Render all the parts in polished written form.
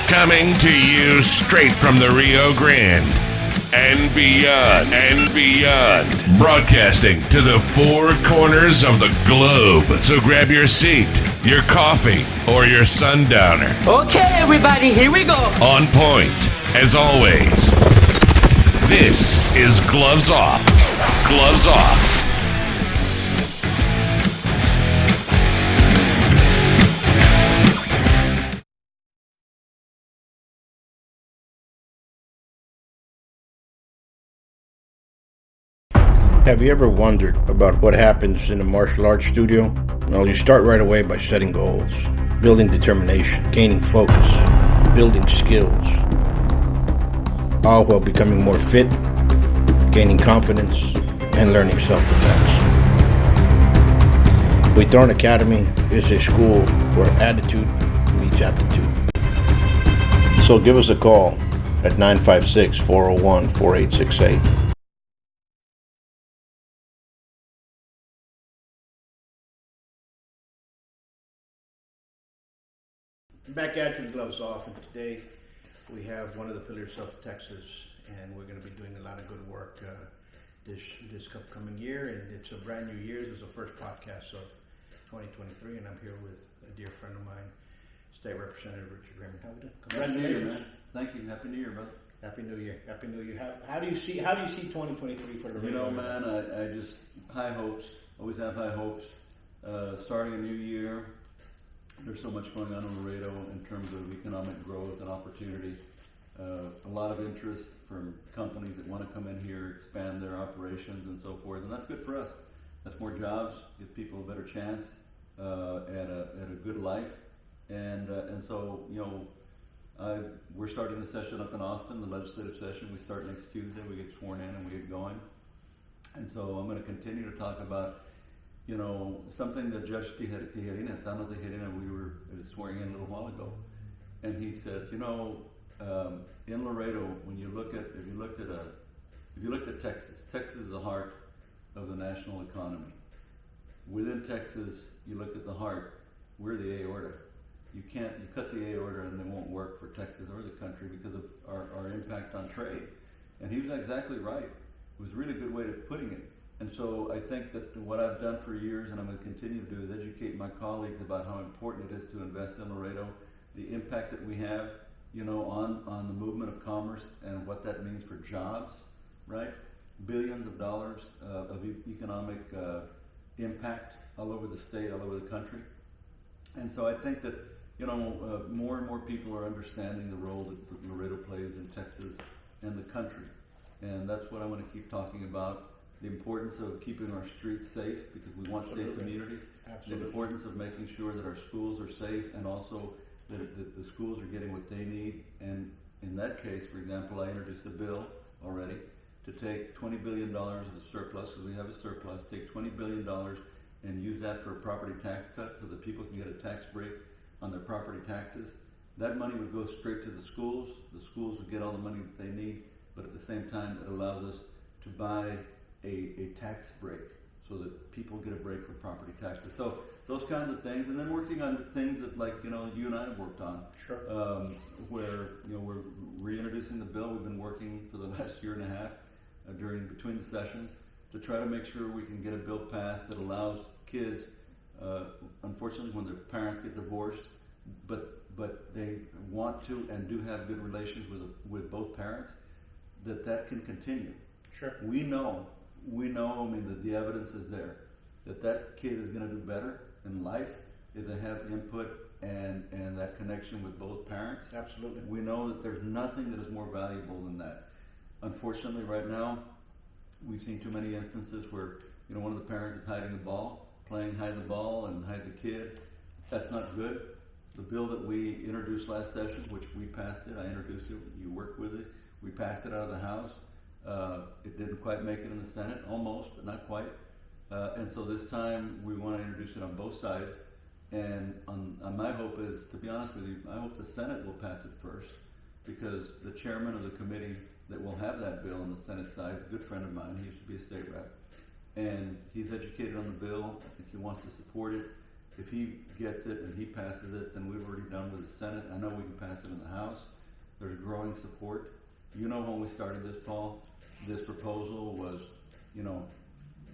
Coming to you straight from the Rio Grande and beyond, broadcasting to the four corners of the globe. So grab your seat, your coffee, or your sundowner. Okay, everybody, here we go. On point, as always. This is Gloves Off. Gloves Off. Have you ever wondered about what happens in a martial arts studio? Well, you start right away by setting goals, building determination, gaining focus, building skills, all while becoming more fit, gaining confidence, and learning self-defense. Withdrawn Academy is a school where attitude meets aptitude. So give us a call at 956-401-4868. Back at you, Gloves Off, and today we have one of the pillars of Texas, and we're going to be doing a lot of good work this upcoming year, and it's a brand new year. This is the first podcast of 2023, and I'm here with a dear friend of mine, State Representative Richard Raymond. How are you doing? Congratulations, man. Thank you. Happy New Year, brother. Happy New Year. Happy New Year. How do you see 2023 for the radio? Man, I just high hopes. Always have high hopes. Starting a new year. There's so much going on in Laredo in terms of economic growth and opportunity. A lot of interest from companies that want to come in here, expand their operations and so forth, and that's good for us. That's more jobs, give people a better chance at a good life, and so we're starting the session up in Austin, the legislative session. We start next Tuesday. We get sworn in and we get going, and so I'm going to continue to talk about something that Judge Tano Tijerina, we were swearing in a little while ago, and he said, in Laredo, if you looked at Texas, Texas is the heart of the national economy. Within Texas, you look at the heart, we're the aorta. You cut the aorta and it won't work for Texas or the country because of our impact on trade. And he was exactly right. It was a really good way of putting it. And so I think that what I've done for years, and I'm going to continue to do, is educate my colleagues about how important it is to invest in Laredo, the impact that we have, on the movement of commerce and what that means for jobs, right? Billions of dollars of economic impact all over the state, all over the country. And so I think that, more and more people are understanding the role that Laredo plays in Texas and the country. And that's what I want to keep talking about. The importance of keeping our streets safe because we want safe communities. Absolutely. The importance of making sure that our schools are safe and also that the schools are getting what they need. And in that case, for example, I introduced a bill already to take $20 billion of the surplus, because we have a surplus, take $20 billion and use that for a property tax cut so that people can get a tax break on their property taxes. That money would go straight to the schools. The schools would get all the money that they need, but at the same time, it allows us to buy a tax break so that people get a break for property taxes. So those kinds of things, and then working on things that you and I have worked on. Sure. Where we're reintroducing the bill. We've been working for the last year and a half between the sessions to try to make sure we can get a bill passed that allows kids, unfortunately when their parents get divorced, but they want to and do have good relations with both parents, that can continue. Sure. We know, the evidence is there, that kid is going to do better in life if they have input and that connection with both parents. Absolutely. We know that there's nothing that is more valuable than that. Unfortunately, right now, we've seen too many instances where, one of the parents is hiding the ball, playing hide the ball and hide the kid. That's not good. The bill that we introduced last session, which we passed it, I introduced it, you worked with it, we passed it out of the House. It didn't quite make it in the Senate, almost, but not quite. And so this time we want to introduce it on both sides. And on my hope is, to be honest with you, I hope the Senate will pass it first, because the chairman of the committee that will have that bill on the Senate side is a good friend of mine. He used to be a state rep. And he's educated on the bill. I think he wants to support it. if he gets it and he passes it, then we've already done with the Senate. I know we can pass it in the House. There's growing support. You know, when we started this, Paul, this proposal was,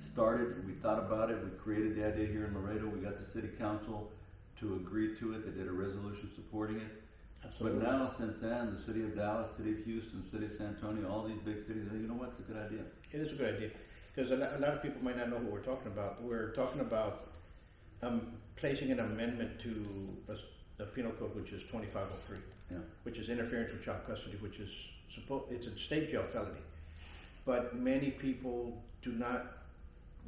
started, we thought about it, we created the idea here in Laredo, we got the city council to agree to it, they did a resolution supporting it. Absolutely. But now, since then, the city of Dallas, city of Houston, city of San Antonio, all these big cities, you know what, it's a good idea. It is a good idea, because a lot of people might not know what we're talking about. We're talking about placing an amendment to the penal code, which is 2503, which is interference with child custody, which is it's a state jail felony. But many people do not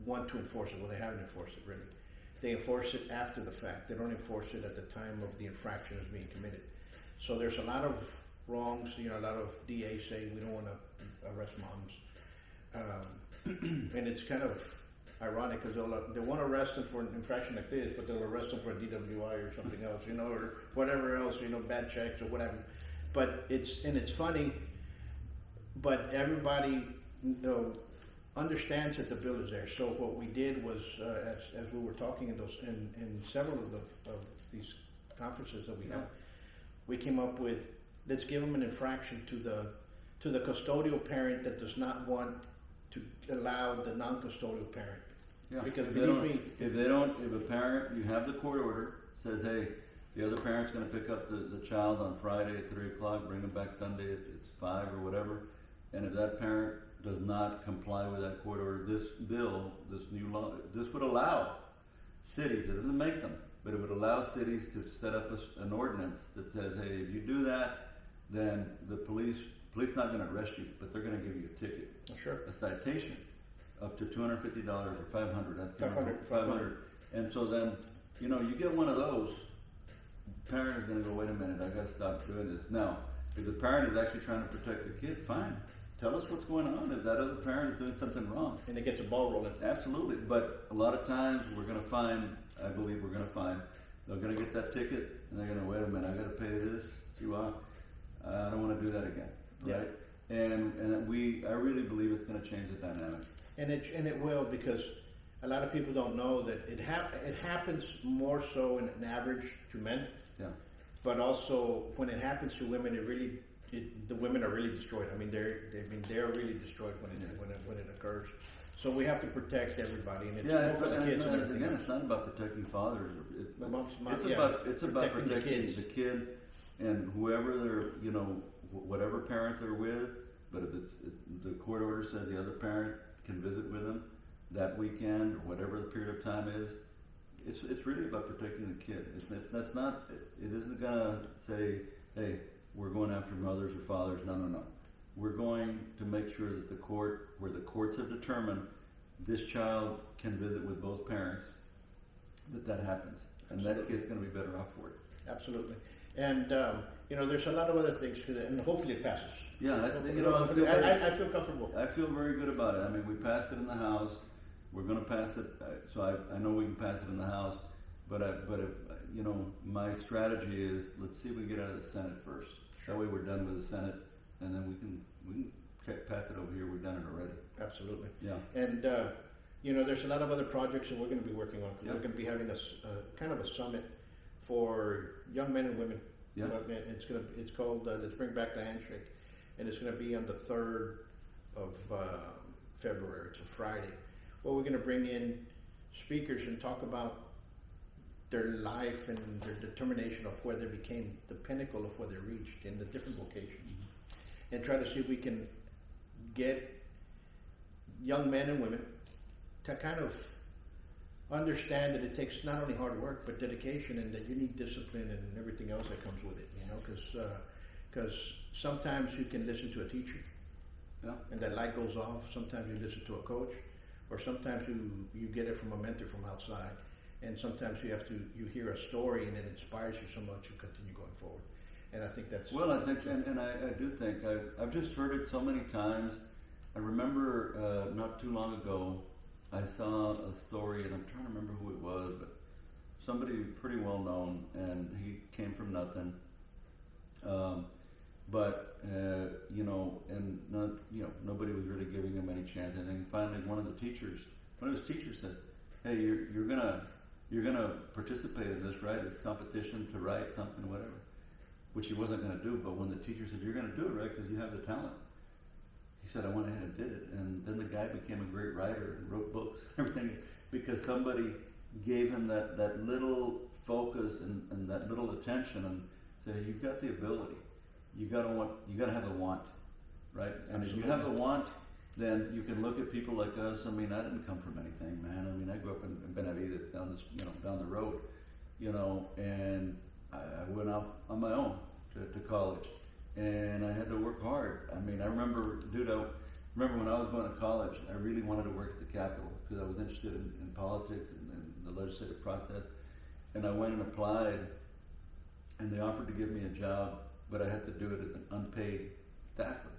want to enforce it. Well, they haven't enforced it, really. They enforce it after the fact. They don't enforce it at the time of the infraction is being committed. So there's a lot of wrongs. A lot of DAs say we don't want to arrest moms. And it's kind of ironic because they want to arrest them for an infraction like this, but they'll arrest them for a DWI or something else, or whatever else, bad checks or whatever. But it's funny, but everybody understands that the bill is there. So what we did was, as we were talking in several of these conferences that we had, we came up with, let's give them an infraction to the custodial parent that does not want to allow the non-custodial parent. Yeah. Because if a parent, you have the court order, says, hey, the other parent's going to pick up the child on Friday at 3 o'clock, bring them back Sunday at 5 or whatever, and if that parent does not comply with that court order, this bill, this new law, this would allow cities, it doesn't make them, but it would allow cities to set up an ordinance that says, hey, if you do that, then the police not going to arrest you, but they're going to give you a ticket. Sure. A citation up to $250 or $500. $500. And so then, you get one of those, parent is going to go, wait a minute, I got to stop doing this. Now, if the parent is actually trying to protect the kid, fine. Tell us what's going on. If that other parent is doing something wrong. And it gets a ball rolling. Absolutely. But a lot of times we're going to find, I believe we're going to find, they're going to get that ticket and they're going to, wait a minute, I got to pay this. I don't want to do that again. Right? Yeah. And I really believe it's going to change the dynamic. And it will, because a lot of people don't know that it happens more so in an average to men. Yeah. But also when it happens to women, the women are really destroyed. I mean, they're really destroyed when it occurs. So we have to protect everybody, and it's more for the kids and everything. Again, it's not about protecting fathers. It's about protecting the kid and whoever they're, whatever parent they're with. But if the court order says the other parent can visit with them that weekend or whatever the period of time is, it's really about protecting the kid. It isn't gonna say, hey, we're going after mothers or fathers. No. We're going to make sure that where the courts have determined this child can visit with both parents, that happens. And that kid's going to be better off for it. Absolutely. And, there's a lot of other things, and hopefully it passes. Yeah, I feel comfortable. I feel very good about it. I mean, we passed it in the House. We're going to pass it, so I know we can pass it in the House. But my strategy is, let's see if we can get out of the Senate first. That way we're done with the Senate, and then we can pass it over here. We've done it already. Absolutely. Yeah. And there's a lot of other projects that we're going to be working on. Yeah. We're going to be having a kind of a summit for young men and women. Yeah. It's called Let's Bring Back the Handshake, and it's going to be on the 3rd of February. It's a Friday. Well, we're going to bring in speakers and talk about their life and their determination of where they became the pinnacle of where they reached in the different vocations, and try to see if we can get young men and women to kind of understand that it takes not only hard work but dedication, and that you need discipline and everything else that comes with it. Because sometimes you can listen to a teacher, and that light goes off. Sometimes you listen to a coach, or sometimes you get it from a mentor from outside. And sometimes you hear a story and it inspires you so much you continue going forward. And I think that's... Well, I think, and I do think, I've just heard it so many times. I remember not too long ago, I saw a story, and I'm trying to remember who it was, but somebody pretty well known, and he came from nothing. Nobody was really giving him any chance. I think finally one of his teachers said, hey, you're gonna you're going to participate in this, right? This competition to write something, whatever, which he wasn't going to do. But when the teacher said, you're going to do it, right, because you have the talent, he said, I went ahead and did it. And then the guy became a great writer and wrote books and everything because somebody gave him that little focus and that little attention and said, you've got the ability. You got to have a want, right? And if you have a want, then you can look at people like us. I mean, I didn't come from anything, man. I mean, I grew up in Benavides, down the road, and I went out on my own to college, and I had to work hard. I mean, I remember when I was going to college, I really wanted to work at the Capitol because I was interested in politics and the legislative process, and I went and applied, and they offered to give me a job, but I had to do it as an unpaid staffer.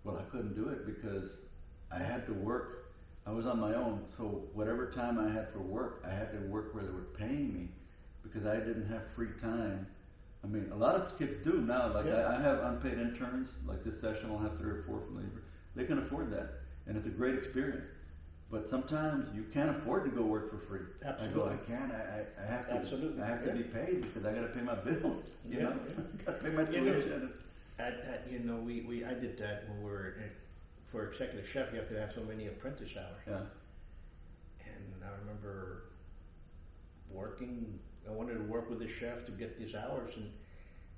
Well, I couldn't do it because I had to work. I was on my own, so whatever time I had for work, I had to work where they were paying me because I didn't have free time. I mean, a lot of kids do now. Like I have unpaid interns. Like this session, I'll have 3 or 4 from labor. They can afford that, and it's a great experience. But sometimes you can't afford to go work for free. Absolutely. I go, I can't. I have to. Absolutely. I have to be paid because I got to pay my bills. You know, got to pay my You know, tuition. I did that when we were for executive chef. You have to have so many apprentice hours. Yeah. And I remember working. I wanted to work with the chef to get these hours, and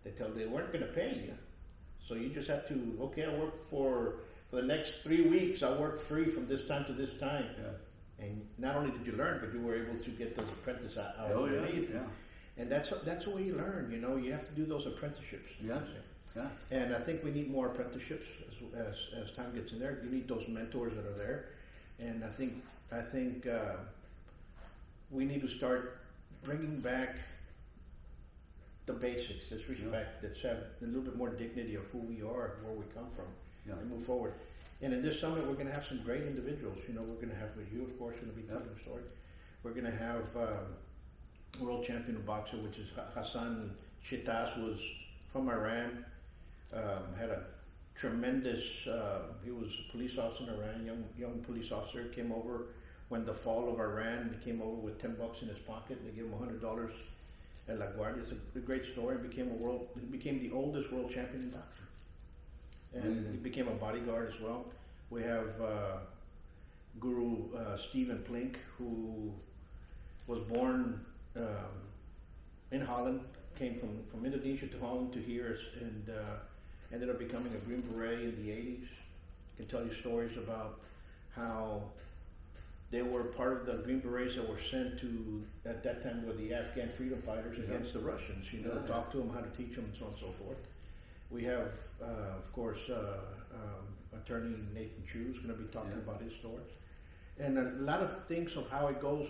they weren't going to pay you. So you just had to. Okay, I work for the next 3 weeks. I work free from this time to this time. Yeah. And not only did you learn, but you were able to get those apprentice hours. Oh yeah. underneath. Yeah. And that's the way you learn. You have to do those apprenticeships. Yeah. Yeah. And I think we need more apprenticeships as time gets in there. You need those mentors that are there, and I think we need to start bringing back the basics. This respect, let's have a little bit more dignity of who we are, where we come from, and move forward. And in this summit, we're going to have some great individuals. We're going to have you, of course, going to be telling the story. We're going to have world champion of boxing, which is Hassan Shitas, was from Iran. Had a tremendous. He was a police officer in Iran. Young police officer, came over when the fall of Iran. He came over with $10 in his pocket. They gave him $100 at La Guardia. It's a great story. He became the oldest world champion in boxing, and he became a bodyguard as well. We have Guru Stephen Plink, who was born in Holland. Came from Indonesia to Holland to here, and ended up becoming a Green Beret in the 80s. I can tell you stories about how they were part of the Green Berets that were sent to, at that time, were the Afghan freedom fighters against the Russians, talk to them, how to teach them, and so on and so forth. We have, of course, attorney Nathan Chu is going to be talking about his story. And a lot of things of how it goes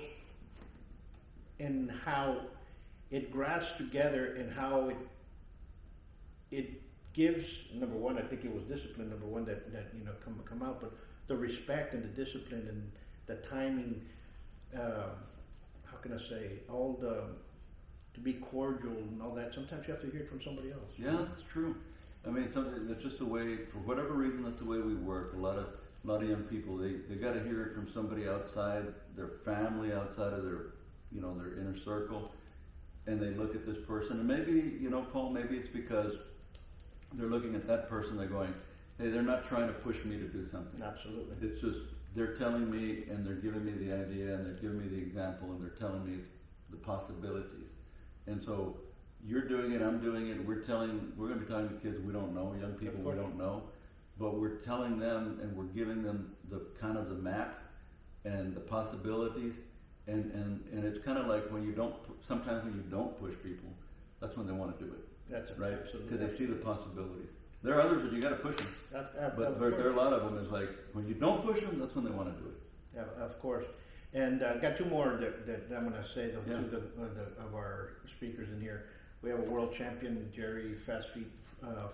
and how it grafts together and how it gives, number one, I think it was discipline, number one, that come out, but the respect and the discipline and the timing, how can I say, to be cordial and all that. Sometimes you have to hear it from somebody else. Yeah, it's true. I mean, it's just a way, for whatever reason, that's the way we work. A lot of young people, they got to hear it from somebody outside their family, outside of their inner circle. And they look at this person, and maybe, Paul, maybe it's because they're looking at that person, they're going, hey, they're not trying to push me to do something. Absolutely. It's just, they're telling me, and they're giving me the idea, and they're giving me the example, and they're telling me the possibilities. And so, you're doing it, I'm doing it, we're going to be talking to kids we don't know, young people we don't know, but we're telling them, and we're giving them the kind of the map, and the possibilities, and it's kind of like sometimes when you don't push people, that's when they want to do it. That's right, absolutely. because they see the possibilities. There are others that you got to push them, but there are a lot of them. Is like when you don't push them, that's when they want to do it. Yeah, of course. And got two more that I'm going to say. Two of our speakers in here. We have a world champion, Jerry Fast Feet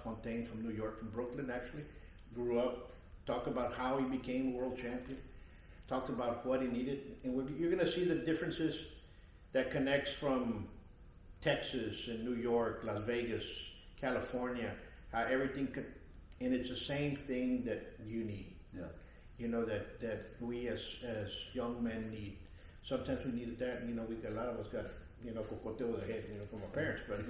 Fontaine from New York, from Brooklyn. Actually, grew up. Talk about how he became world champion. Talked about what he needed, and you're going to see the differences that connects from Texas and New York, Las Vegas, California, how everything could, and it's the same thing that you need. Yeah. That we as young men need. sometimes we needed that, and we got a lot of us got cocoteo with the head, from our parents, but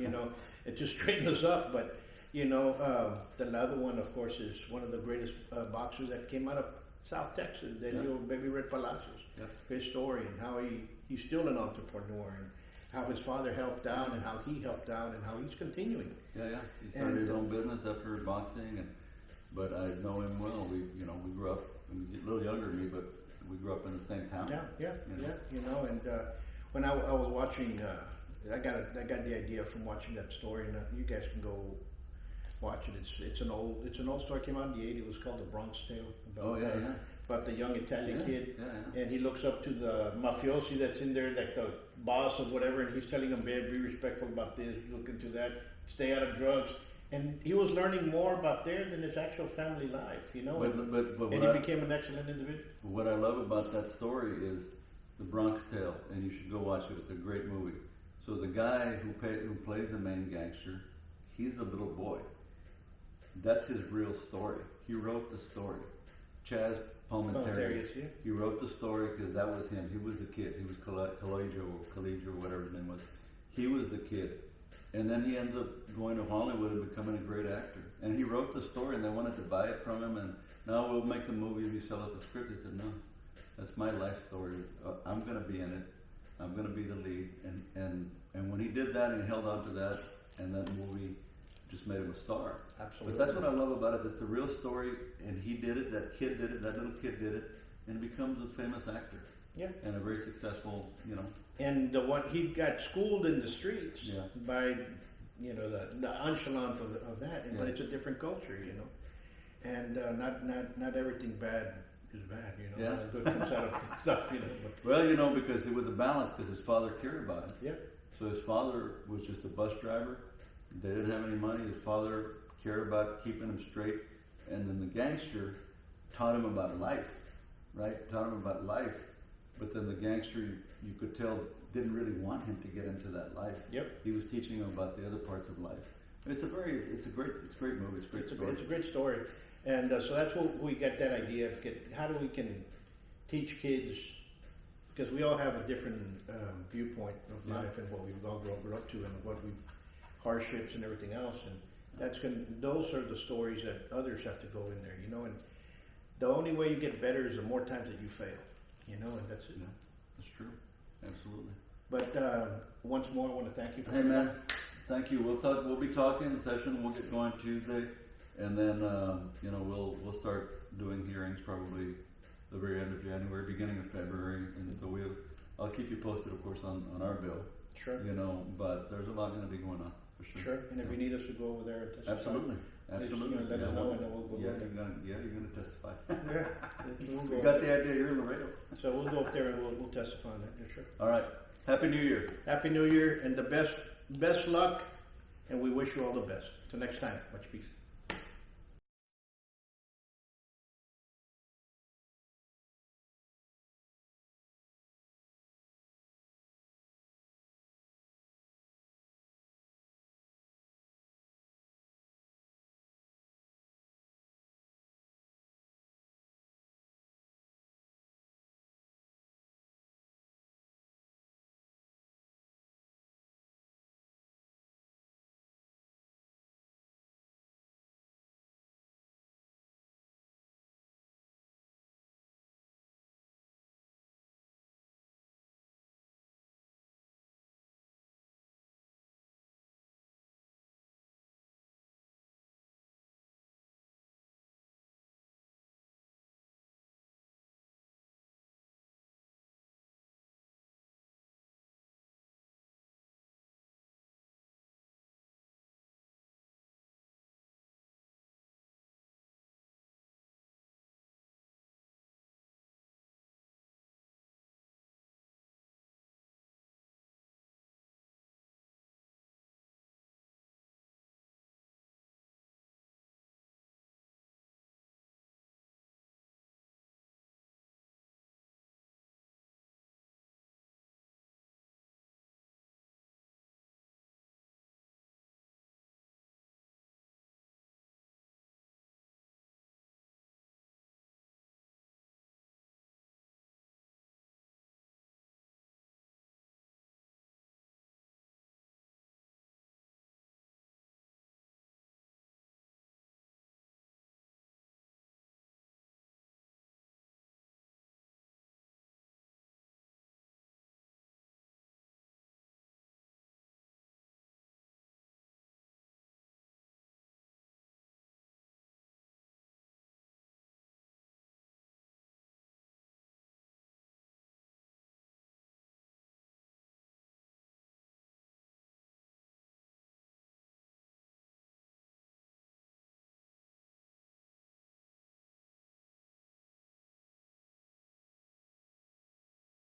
it just straightened us up. But the other one, of course, is one of the greatest boxers that came out of South Texas, Daniel Baby Red Palacios. Yeah. His story and how he's still an entrepreneur, and how his father helped out, and how he helped out, and how he's continuing. Yeah. He started his own business after boxing, but I know him well. We grew up. He's a little younger than me, but we grew up in the same town. Yeah. And when I was watching, I got the idea from watching that story, and you guys can go watch it. It's an old story. Came out in the '80s. It was called The Bronx Tale. About the young Italian kid, and he looks up to the mafiosi that's in there, like the boss of whatever, and he's telling him, "Babe, be respectful about this. Look into that. Stay out of drugs." And he was learning more about there than his actual family life, But and he became an excellent individual. What I love about that story is The Bronx Tale, and you should go watch it. It's a great movie. So the guy who plays the main gangster, he's the little boy. That's his real story. He wrote the story. Chaz Palminteri. Yeah. He wrote the story because that was him. He was the kid. He was Colegio or whatever his name was. He was the kid. And then he ended up going to Hollywood and becoming a great actor. And he wrote the story, and they wanted to buy it from him. And now we'll make the movie if you sell us a script. He said, "No, that's my life story. I'm going to be in it. I'm going to be the lead." And when he did that and he held on to that, and that movie just made him a star. Absolutely. But that's what I love about it. It's a real story, and he did it. That kid did it. That little kid did it, and becomes a famous actor. Yeah. And a very successful, And the one he got schooled in the streets by, the nonchalant of that. But it's a different culture, and not everything bad is bad, Yeah. Not good comes out of stuff, But, Well, because it was a balance, because his father cared about him. yeah. So his father was just a bus driver. They didn't have any money. His father cared about keeping him straight, and then the gangster taught him about life, right? Taught him about life. But then the gangster, you could tell, didn't really want him to get into that life. Yep. He was teaching him about the other parts of life. It's a great movie. It's a great story. It's a great story, and so that's what we got that idea. How do we can teach kids, because we all have a different viewpoint of life and what we've all grew up to, and what we've hardships and everything else, and those are the stories that others have to go in there, and the only way you get better is the more times that you fail, and that's it. Yeah, that's true. Absolutely. But once more, I want to thank you for Hey man, thank you. We'll be talking session. We'll get going Tuesday, and then we'll start doing hearings probably the very end of January, beginning of February, and so I'll keep you posted, of course, on our bill. Sure. But there's a lot going to be going on for sure. Sure. And if you need us to go over there and testify, Absolutely. please, let us know, and then we'll yeah, go there. you're going to testify. Yeah, we'll You go got up the there. idea. You're in Laredo. So we'll go up there and we'll testify on that. Yeah, sure. All right. Happy New Year. Happy New Year and the best luck, and we wish you all the best. Till next time, much peace.